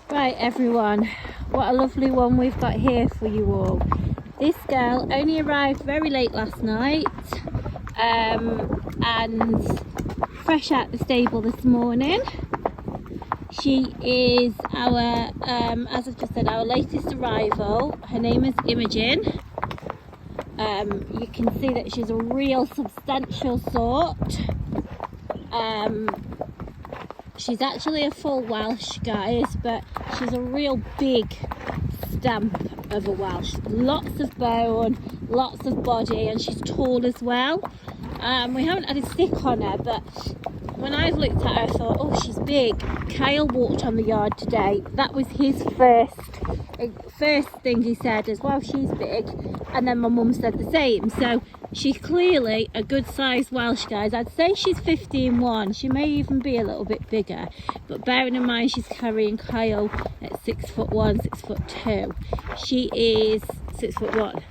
Right everyone, what a lovely one we've got here for you all. This girl only arrived very late last night and fresh out the stable this morning. She is our, as I've just said, our latest arrival. Her name is Imogen. You can see that she's a real substantial sort. She's actually a full Welsh, guys, but she's a real big stamp of a Welsh. Lots of bone, lots of body, and she's tall as well. We haven't had a stick on her, but when I looked at her, I thought, oh, she's big. Kyle walked on the yard today. That was his first thing he said as well, she's big. And then my mum said the same. So she's clearly a good sized Welsh, guys. I'd say she's 15-1. She may even be a little bit bigger. But bearing in mind she's carrying Kyle at 6'1", 6'2". She is 6'1".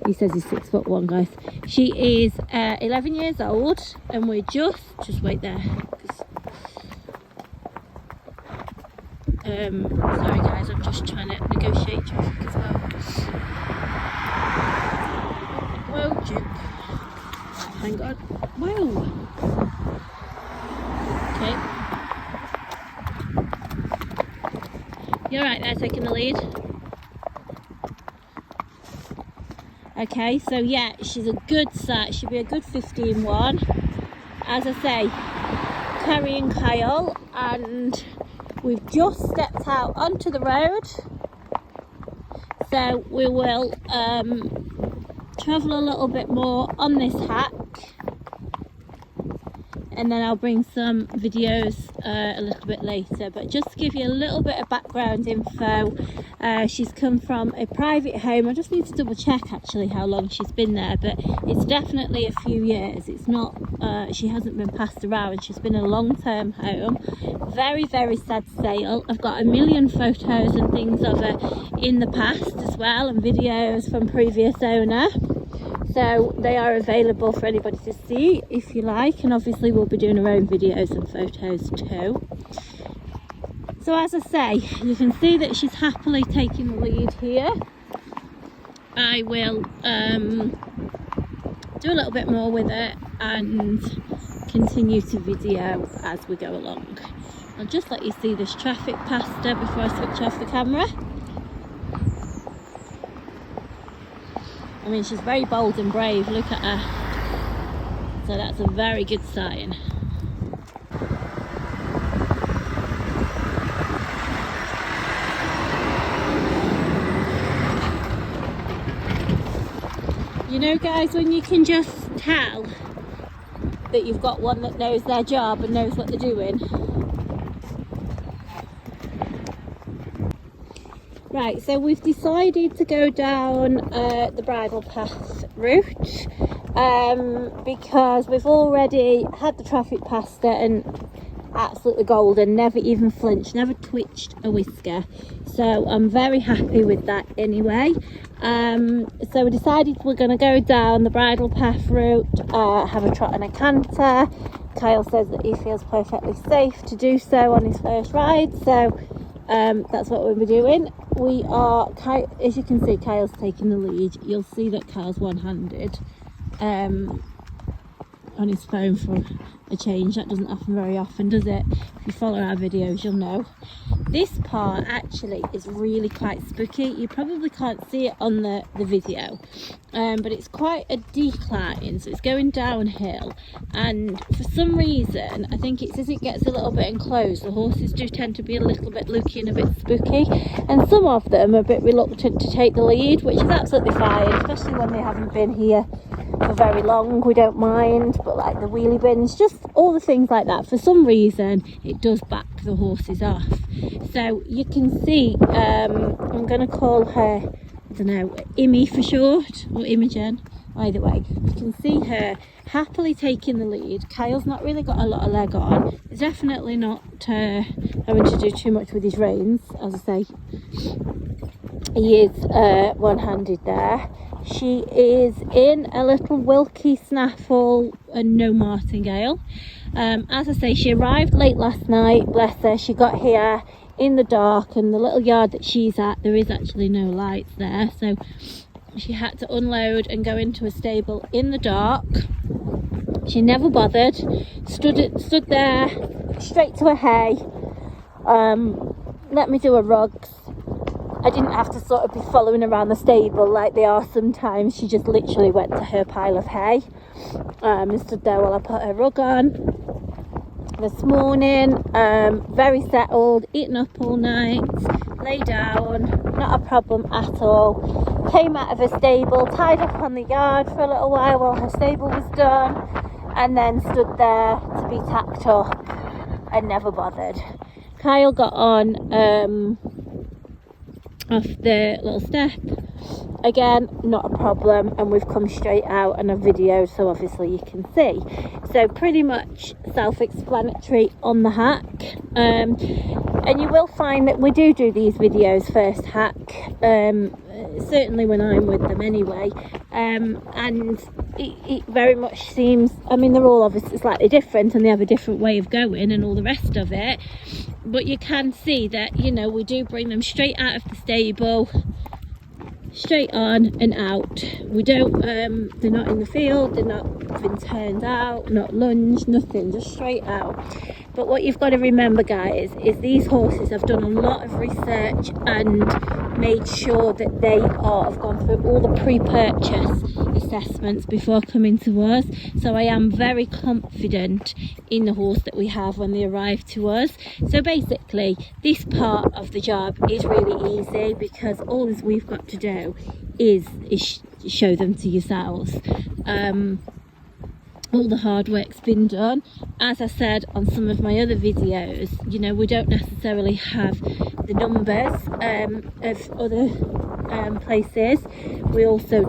He says he's 6'1", guys. She is 11 years old, and we're just wait there. Sorry guys, I'm just trying to negotiate traffic as well. Whoa, Duke. Hang on. Whoa. Okay. You're right there, taking the lead. Okay, so yeah, she's a good size. She'll be a good 15-1. As I say, carrying Kyle, and we've just stepped out onto the road. So we will travel a little bit more on this hack, and then I'll bring some videos a little bit later. But just to give you a little bit of background info, she's come from a private home. I just need to double check actually how long she's been there, but it's definitely a few years. It's not, she hasn't been passed around. She's been in a long-term home. Very, very sad sale. I've got a million photos and things of her in the past as well, and videos from previous owner. So they are available for anybody to see if you like, and obviously we'll be doing our own videos and photos too. So as I say, you can see that she's happily taking the lead here. I will do a little bit more with it and continue to video as we go along. I'll just let you see this traffic past her before I switch off the camera. I mean, she's very bold and brave, look at her. So that's a very good sign. You know guys, when you can just tell that you've got one that knows their job and knows what they're doing. Right, so we've decided to go down the bridle path route because we've already had the traffic past it, and absolutely golden, never even flinched, never twitched a whisker. So I'm very happy with that anyway. So we decided we're going to go down the bridle path route, have a trot and a canter. Kyle says that he feels perfectly safe to do so on his first ride, so that's what we'll be doing. We are, as you can see, Kyle's taking the lead. You'll see that Kyle's one-handed on his phone for a change. That doesn't happen very often, does it? If you follow our videos, you'll know. This part actually is really quite spooky. You probably can't see it on the video, but it's quite a decline, so it's going downhill, and for some reason, I think it's as it gets a little bit enclosed, the horses do tend to be a little bit looking a bit spooky, and some of them are a bit reluctant to take the lead, which is absolutely fine, especially when they haven't been here for very long. We don't mind, but like the wheelie bins, just all the things like that, for some reason it does back the horses off. So you can see, I'm going to call her, I don't know, Immy for short, or Imogen, either way. You can see her happily taking the lead. Kyle's not really got a lot of leg on. He's definitely not having to do too much with his reins. As I say, he is one-handed there. She is in a little Wilkie snaffle and no martingale. As I say, she arrived late last night, bless her. She got here in the dark, and the little yard that she's at, there is actually no lights there, so she had to unload and go into a stable in the dark. She never bothered, stood there straight to her hay, let me do her rugs. I didn't have to sort of be following around the stable like they are sometimes. She just literally went to her pile of hay and stood there while I put her rug on. This morning, very settled, eaten up all night, lay down, not a problem at all. Came out of her stable, tied up on the yard for a little while her stable was done, and then stood there to be tacked up and never bothered. Kyle got on off the little step, again not a problem, and we've come straight out and I've videoed so obviously you can see. So pretty much self-explanatory on the hack, and you will find that we do these videos first hack, certainly when I'm with them anyway, and it very much seems, I mean, they're all obviously slightly different and they have a different way of going and all the rest of it, but you can see that, you know, we do bring them straight out of the stable, straight on and out. We don't they're not in the field, they're not been turned out, not lunged, nothing, just straight out. But what you've got to remember, guys, is these horses have done a lot of research and made sure that they have gone through all the pre-purchase assessments before coming to us. So I am very confident in the horse that we have when they arrive to us. So basically this part of the job is really easy, because all we've got to do is show them to yourselves. All the hard work's been done. As I said on some of my other videos, you know, we don't necessarily have the numbers of other places. We also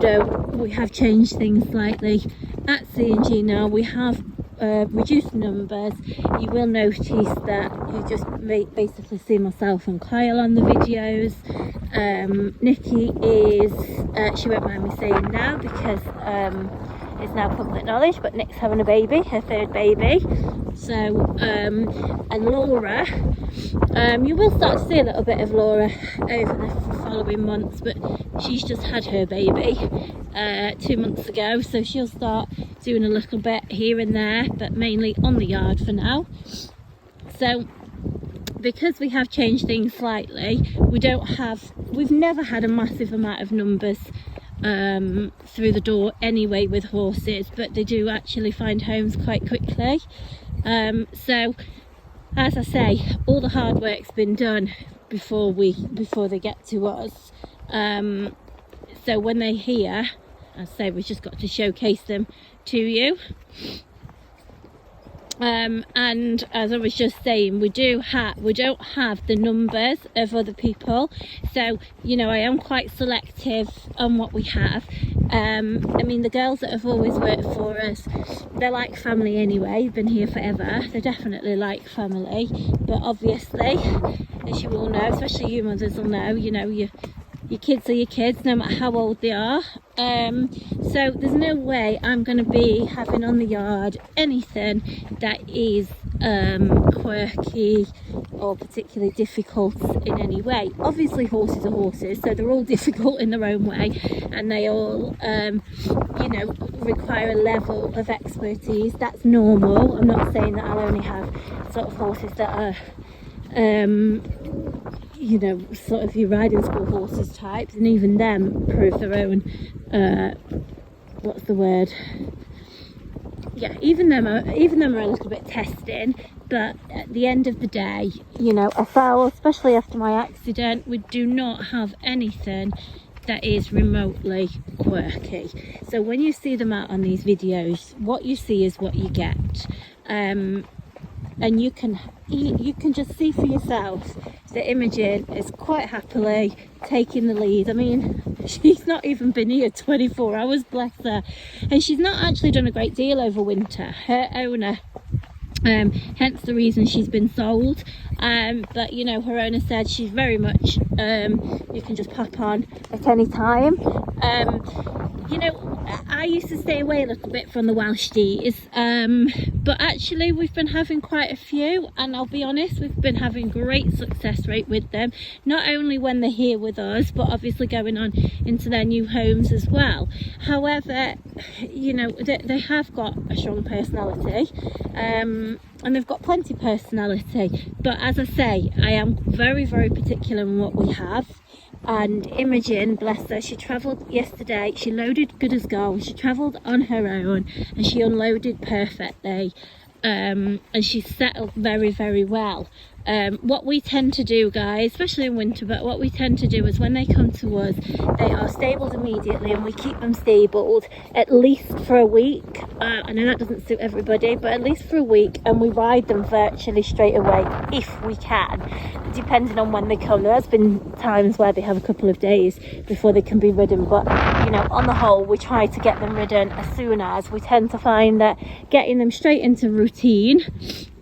we have changed things slightly at CnG now. We have reduced numbers. You will notice that you just basically see myself and Kyle on the videos. Nikki is, she won't mind me saying now because it's now public knowledge, but Nick's having a baby, her third baby. So and Laura, you will start to see a little bit of Laura over the following months, but she's just had her baby 2 months ago, so she'll start doing a little bit here and there, but mainly on the yard for now. So because we have changed things slightly, we've never had a massive amount of numbers through the door anyway with horses, but they do actually find homes quite quickly. So as I say, all the hard work's been done before they get to us. So when they're here, as I say, we've just got to showcase them to you. And as I was just saying, we don't have the numbers of other people, so you know, I am quite selective on what we have. I mean, the girls that have always worked for us, they're like family anyway, been here forever. They're definitely like family, but obviously, as you all know, especially you mothers will know, you know, your kids are your kids no matter how old they are. So there's no way I'm going to be having on the yard anything that is quirky or particularly difficult in any way. Obviously horses are horses, so they're all difficult in their own way, and they all you know, require a level of expertise. That's normal. I'm not saying that I'll only have sort of horses that are you know, sort of your riding school horses types, and even them prove their own what's the word, yeah, even them are a little bit testing. But at the end of the day, you know, a foal, especially after my accident, we do not have anything that is remotely quirky. So when you see them out on these videos, what you see is what you get. And you can just see for yourself that Imogen is quite happily taking the lead. I mean, she's not even been here 24 hours, bless her, and she's not actually done a great deal over winter. Her owner, hence the reason she's been sold, but you know, her owner said she's very much you can just pop on at any time. you know, I used to stay away a little bit from the Welsh Dees, but actually we've been having quite a few, and I'll be honest, we've been having great success rate with them, not only when they're here with us, but obviously going on into their new homes as well. However, you know, they have got a strong personality, and they've got plenty of personality, but as I say, I am very, very particular in what we have. And Imogen, bless her, she travelled yesterday, she loaded good as gold, she travelled on her own and she unloaded perfectly, and she settled very, very well. What we tend to do, guys, especially in winter, but what we tend to do is when they come to us, they are stabled immediately, and we keep them stabled at least for a week. I know that doesn't suit everybody, but at least for a week, and we ride them virtually straight away if we can, depending on when they come. There has been times where they have a couple of days before they can be ridden, but you know, on the whole, we try to get them ridden as soon as. We tend to find that getting them straight into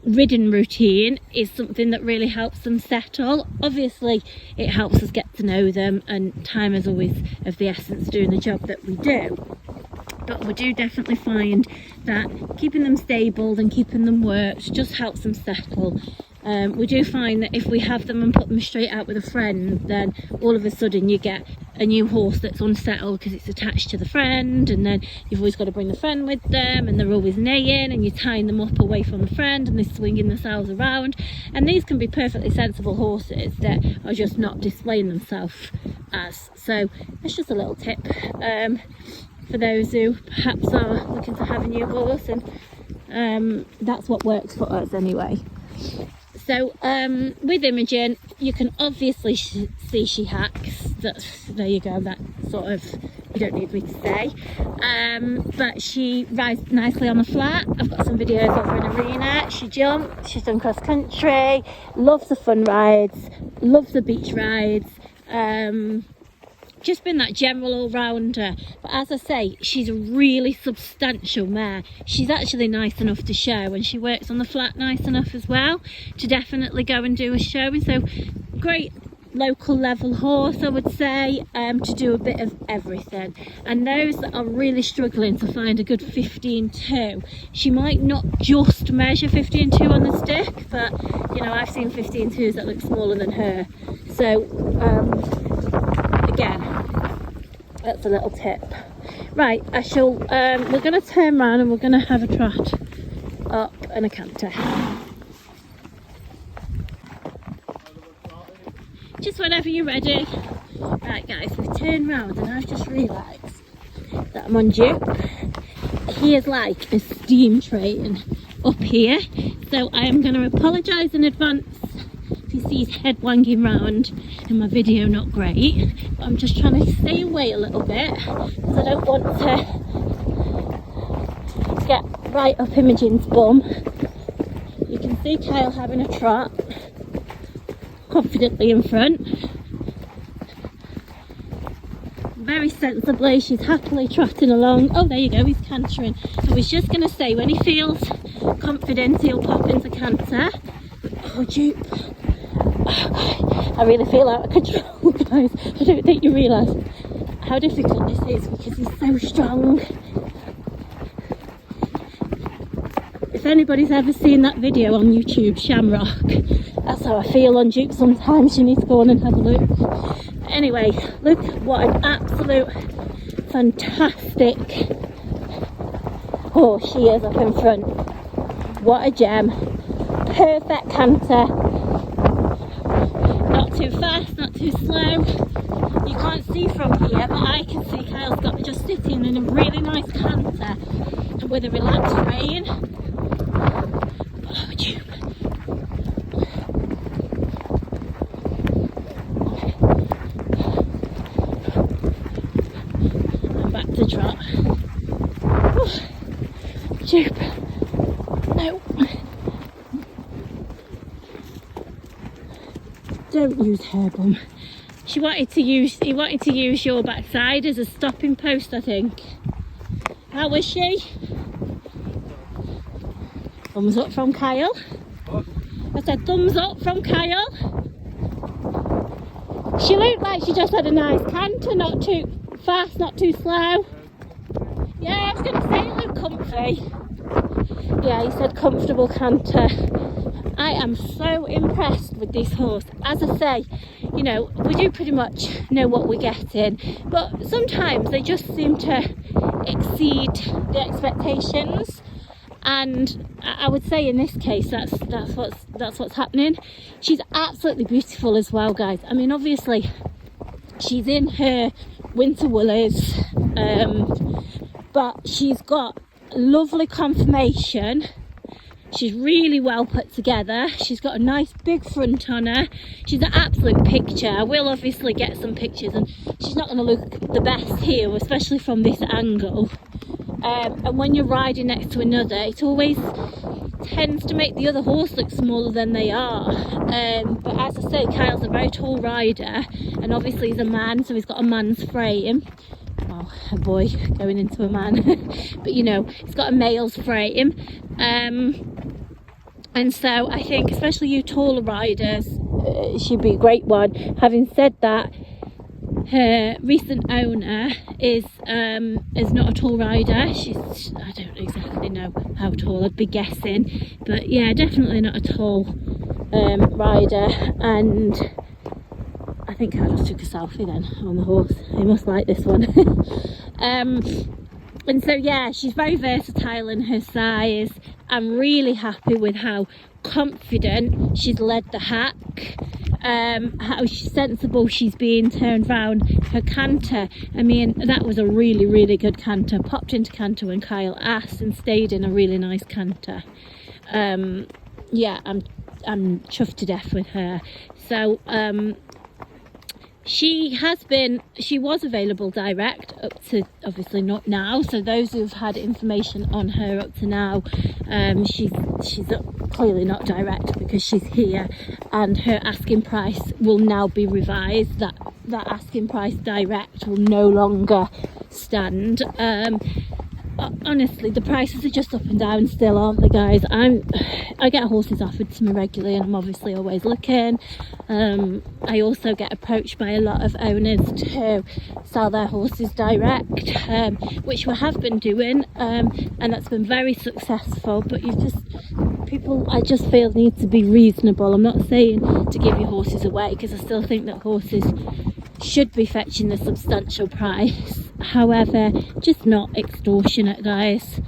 ridden routine is something that really helps them settle. Obviously it helps us get to know them, and time is always of the essence doing the job that we do, but we do definitely find that keeping them stabled and keeping them worked just helps them settle. We do find that if we have them and put them straight out with a friend, then all of a sudden you get a new horse that's unsettled because it's attached to the friend, and then you've always got to bring the friend with them, and they're always neighing, and you're tying them up away from the friend, and they're swinging themselves around. And these can be perfectly sensible horses that are just not displaying themselves as. So it's just a little tip for those who perhaps are looking to have a new horse, and that's what works for us anyway. So with Imogen, you can obviously see she hacks. There you go, that sort of, you don't need me to say. But she rides nicely on the flat. I've got some videos of her in arena. She jumps, she's done cross country, loves the fun rides, loves the beach rides. Just been that general all-rounder, but as I say, she's a really substantial mare. She's actually nice enough to show, and she works on the flat nice enough as well to definitely go and do a showing. So great local level horse, I would say, to do a bit of everything. And those that are really struggling to find a good 15.2, she might not just measure 15.2 on the stick, but you know, I've seen 15.2s that look smaller than her. So again, that's a little tip. Right, I shall we're going to turn around and we're going to have a trot up and a canter. Just whenever you're ready. Right guys, we've turned round and I've just realised that I'm on dupe. He is like a steam train up here, so I am going to apologise in advance if you see his head wanging round in my video. Not great, but I'm just trying to stay away a little bit because I don't want to get right up Imogen's bum. You can see Kyle having a trot confidently in front, very sensibly. She's happily trotting along. Oh, there you go, he's cantering. I was just going to say, when he feels confident, he'll pop into canter. Oh, dupe. I really feel out of control, guys. I don't think you realise how difficult this is because he's so strong. If anybody's ever seen that video on YouTube, Shamrock, that's how I feel on dupe sometimes. You need to go on and have a look. Anyway, look what an absolute fantastic horse she is up in front. What a gem. Perfect canter. Not too fast, not too slow. You can't see from here, but I can see Kyle's got just sitting in a really nice canter and with a relaxed rein. Oh, dupe. To trot. Oh, dupe. No. Don't use her bum. He wanted to use your backside as a stopping post, I think. How was she? Thumbs up from Kyle. I said thumbs up from Kyle. She looked like she just had a nice canter, not too fast, not too slow. Yeah, I was going to say it looked comfy. Yeah, he said comfortable canter. I am so impressed with this horse. As I say, you know, we do pretty much know what we're getting, but sometimes they just seem to exceed the expectations. And I would say in this case that's what's happening. She's absolutely beautiful as well, guys. I mean, obviously she's in her winter woolies, but she's got lovely conformation. She's really well put together. She's got a nice big front on her. She's an absolute picture. I will obviously get some pictures, and she's not going to look the best here, especially from this angle. And when you're riding next to another, it always tends to make the other horse look smaller than they are. But as I say, Kyle's a very tall rider, and obviously he's a man, so he's got a man's frame. Well, a boy going into a man, but you know, he's got a male's frame. And so I think, especially you taller riders, she'd be a great one. Having said that, her recent owner is not a tall rider. She's, I don't exactly know how tall, I'd be guessing, but yeah, definitely not a tall rider. And I think I just took a selfie then on the horse. He must like this one. And so yeah, she's very versatile in her size. I'm really happy with how confident she's led the hack, how sensible she's being turned round. Her canter, I mean, that was a really, really good canter. Popped into canter when Kyle asked and stayed in a really nice canter. Yeah, I'm chuffed to death with her. So she was available direct up to, obviously not now, so those who've had information on her up to now, she's clearly not direct because she's here, and her asking price will now be revised. That asking price direct will no longer stand. Honestly, the prices are just up and down still, aren't they, guys? I get horses offered to me regularly, and I'm obviously always looking. I also get approached by a lot of owners to sell their horses direct, which we have been doing, and that's been very successful. But people, I just feel, need to be reasonable. I'm not saying to give your horses away, because I still think that horses should be fetching a substantial price. However, just not extortionate, guys.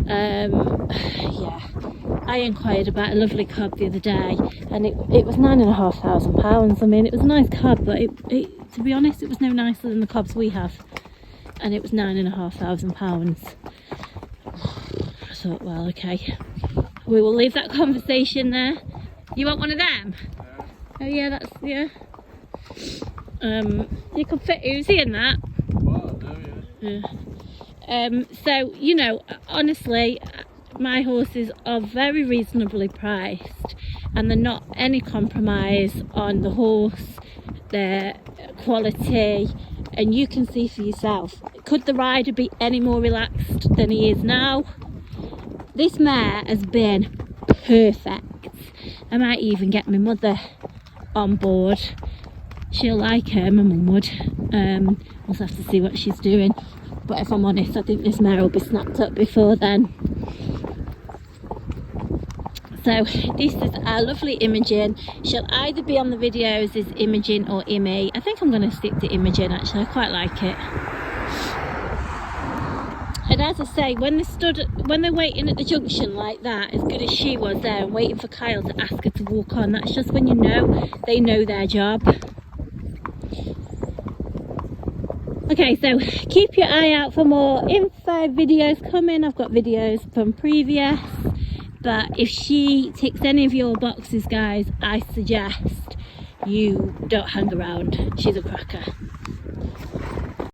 Yeah, I inquired about a lovely cob the other day, and it was £9,500. I mean, it was a nice cob, but to be honest, it was no nicer than the cobs we have, and it was £9,500. I thought, well, okay, we will leave that conversation there. You want one of them? Oh yeah, that's, yeah. You could fit Uzi in that. So, you know, honestly, my horses are very reasonably priced, and they're not any compromise on the horse, their quality, and you can see for yourself. Could the rider be any more relaxed than he is now? This mare has been perfect. I might even get my mother on board. She'll like her, my mum would. We'll have to see what she's doing. But if I'm honest, I think this mare will be snapped up before then. So this is our lovely Imogen. She'll either be on the videos as Imogen or Imi. I think I'm going to stick to Imogen, actually. I quite like it. And as I say, when they're waiting at the junction like that, as good as she was there, and waiting for Kyle to ask her to walk on, that's just when you know they know their job. Okay, so keep your eye out for more info videos coming. I've got videos from previous, but if she ticks any of your boxes, guys, I suggest you don't hang around. She's a cracker.